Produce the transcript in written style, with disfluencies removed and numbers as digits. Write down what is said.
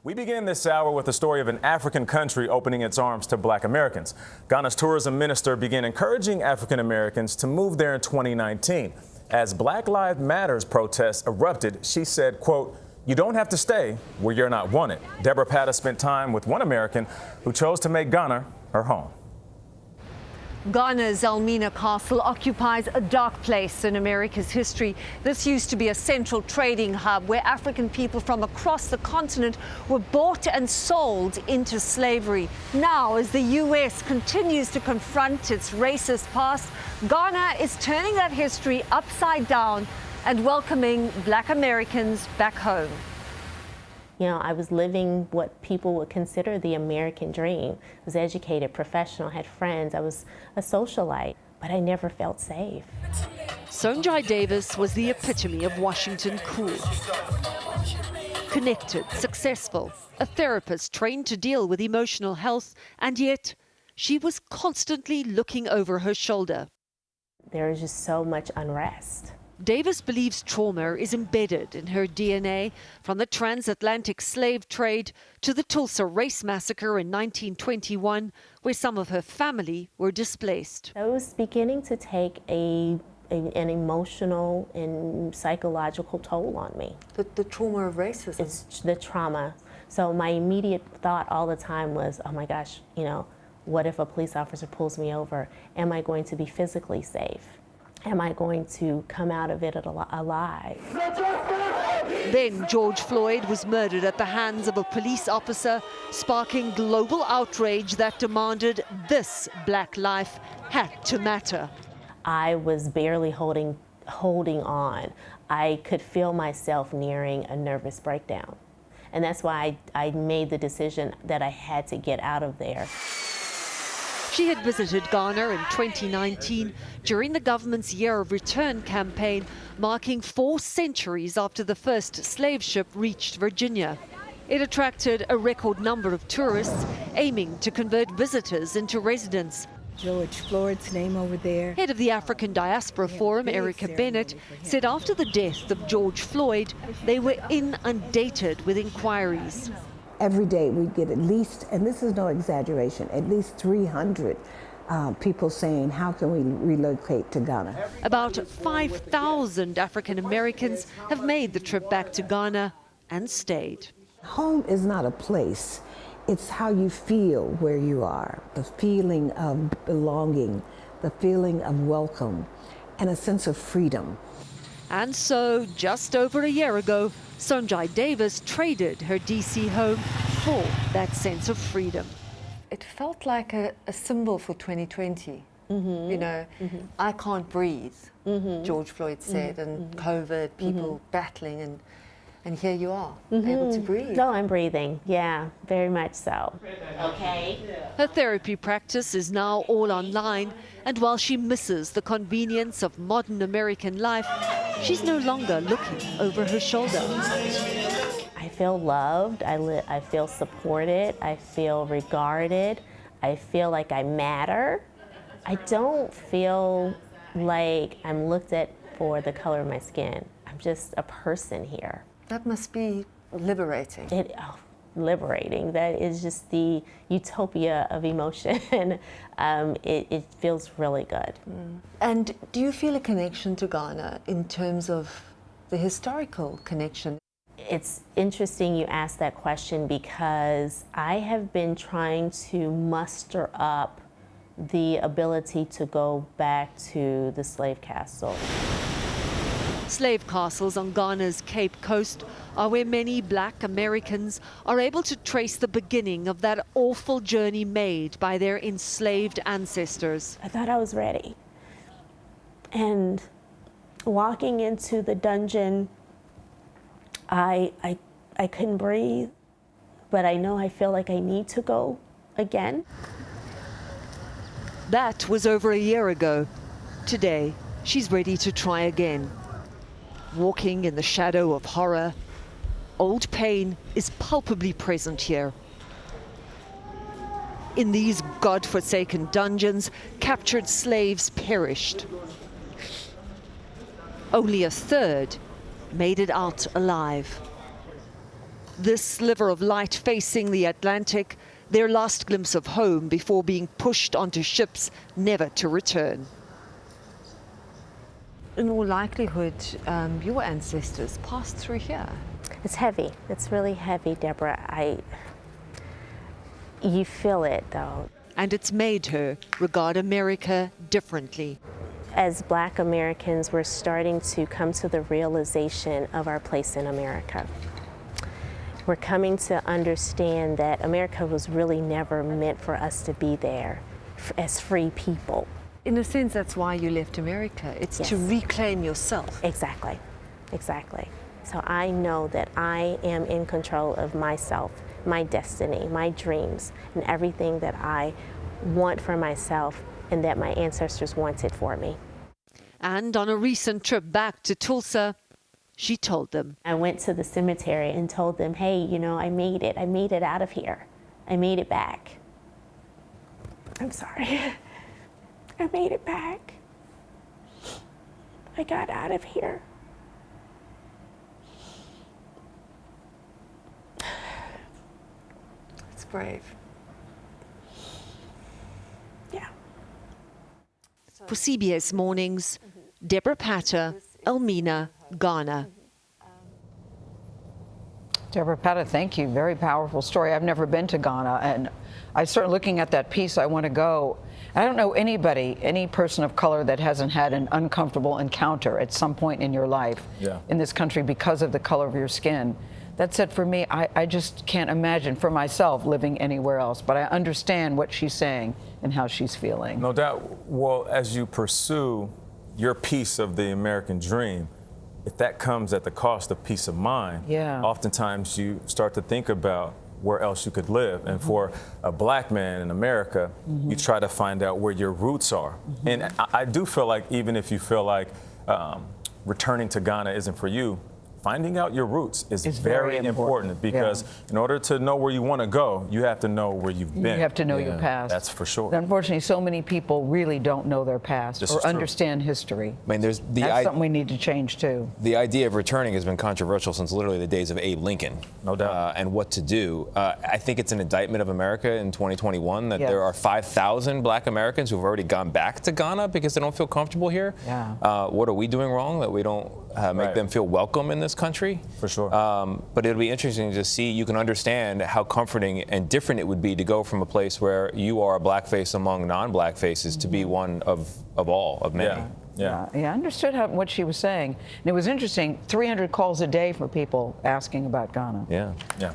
We begin this hour with the story of an African country opening its arms to Black Americans. Ghana's tourism minister began encouraging African Americans to move there in 2019. As Black Lives Matter protests erupted, she said, quote, "You don't have to stay where you're not wanted." Debora Patta spent time with one American who chose to make Ghana her home. Ghana's Elmina Castle occupies a dark place in America's history. This used to be a central trading hub where African people from across the continent were bought and sold into slavery. Now, as the U.S. continues to confront its racist past, Ghana is turning that history upside down and welcoming Black Americans back home. You know, I was living what people would consider the American dream. I was educated, professional, had friends. I was a socialite, but I never felt safe. Sonjai Davis was the epitome of Washington cool. Connected, successful, a therapist trained to deal with emotional health, and yet she was constantly looking over her shoulder. There is just so much unrest. Davis believes trauma is embedded in her DNA, from the transatlantic slave trade to the Tulsa race massacre in 1921, where some of her family were displaced. I was beginning to take an emotional and psychological toll on me. The trauma of racism? It's the trauma. So my immediate thought all the time was, oh my gosh, you know, what if a police officer pulls me over? Am I going to be physically safe? Am I going to come out of it alive? Then George Floyd was murdered at the hands of a police officer, sparking global outrage that demanded this Black life had to matter. I was barely holding on. I could feel myself nearing a nervous breakdown. And that's why I made the decision that I had to get out of there. She had visited Ghana in 2019 during the government's Year of Return campaign, marking 4 centuries after the first slave ship reached Virginia. It attracted a record number of tourists, aiming to convert visitors into residents. George Floyd's name over there. Head of the African Diaspora Forum, Erica Bennett, said after the death of George Floyd, they were inundated with inquiries. Every day we get at least, and this is no exaggeration, at least 300 people saying, how can we relocate to Ghana? About 5,000 African Americans have made the trip back to Ghana and stayed. Home is not a place. It's how you feel where you are, the feeling of belonging, the feeling of welcome, and a sense of freedom. And so, just over a year ago, Sonjai Davis traded her DC home for that sense of freedom. It felt like a symbol for 2020. Mm-hmm. You know, I can't breathe, George Floyd said, and COVID, people battling, and here you are, able to breathe. No, I'm breathing, yeah, very much so. Okay. Her therapy practice is now all online, and while she misses the convenience of modern American life, she's no longer looking over her shoulder. I feel loved, I feel supported, I feel regarded, I feel like I matter. I don't feel like I'm looked at for the color of my skin. I'm just a person here. That must be liberating. Liberating. That is just the utopia of emotion. It feels really good. And do you feel a connection to Ghana in terms of the historical connection? It's interesting you ask that question because I have been trying to muster up the ability to go back to the slave castle. Slave castles on Ghana's Cape Coast are where many Black Americans are able to trace the beginning of that awful journey made by their enslaved ancestors. I thought I was ready. And walking into the dungeon, I couldn't breathe, but I feel like I need to go again. That was over a year ago. Today, she's ready to try again. Walking in the shadow of horror, old pain is palpably present here. In these God-forsaken dungeons, captured slaves perished. Only a third made it out alive. This sliver of light facing the Atlantic, their last glimpse of home before being pushed onto ships never to return. In all likelihood, your ancestors passed through here. It's heavy. It's really heavy, Deborah. You feel it, though. And it's made her regard America differently. As Black Americans, we're starting to come to the realization of our place in America. We're coming to understand that America was really never meant for us to be there as free people. In a sense, that's why you left America. It's Yes. to reclaim yourself. Exactly, exactly. So I know that I am in control of myself, my destiny, my dreams, and everything that I want for myself and that my ancestors wanted for me. And on a recent trip back to Tulsa, she told them. I went to the cemetery and told them, hey, you know, I made it. I made it out of here. I made it back. I'm sorry. I made it back. I got out of here. It's brave. Yeah. For CBS Mornings, Debora Patta, Elmina, Ghana. Debora Patta, thank you. Very powerful story. I've never been to Ghana, and I start looking at that piece. I want to go. I don't know anybody, any person of color that hasn't had an uncomfortable encounter at some point in your life in this country because of the color of your skin. That said, for me, I just can't imagine for myself living anywhere else, but I understand what she's saying and how she's feeling. No doubt. Well, as you pursue your piece of the American dream, if that comes at the cost of peace of mind, oftentimes you start to think about where else you could live. And for a Black man in America, you try to find out where your roots are. And I do feel like even if you feel like returning to Ghana isn't for you, finding out your roots is very important because in order to know where you want to go, you have to know where you've been. You have to know your past. That's for sure. Unfortunately, so many people really don't know their past or understand history. I mean, that's something we need to change too. The idea of returning has been controversial since literally the days of Abe Lincoln. No doubt. And what to do. I think it's an indictment of America in 2021 that there are 5,000 Black Americans who've already gone back to Ghana because they don't feel comfortable here. What are we doing wrong that we don't make them feel welcome in this country? For sure. But it'll be interesting to see. You can understand how comforting and different it would be to go from a place where you are a Black face among non-Black faces to be one of all, of many. Yeah, I understood what she was saying. And it was interesting, 300 calls a day for people asking about Ghana. Yeah.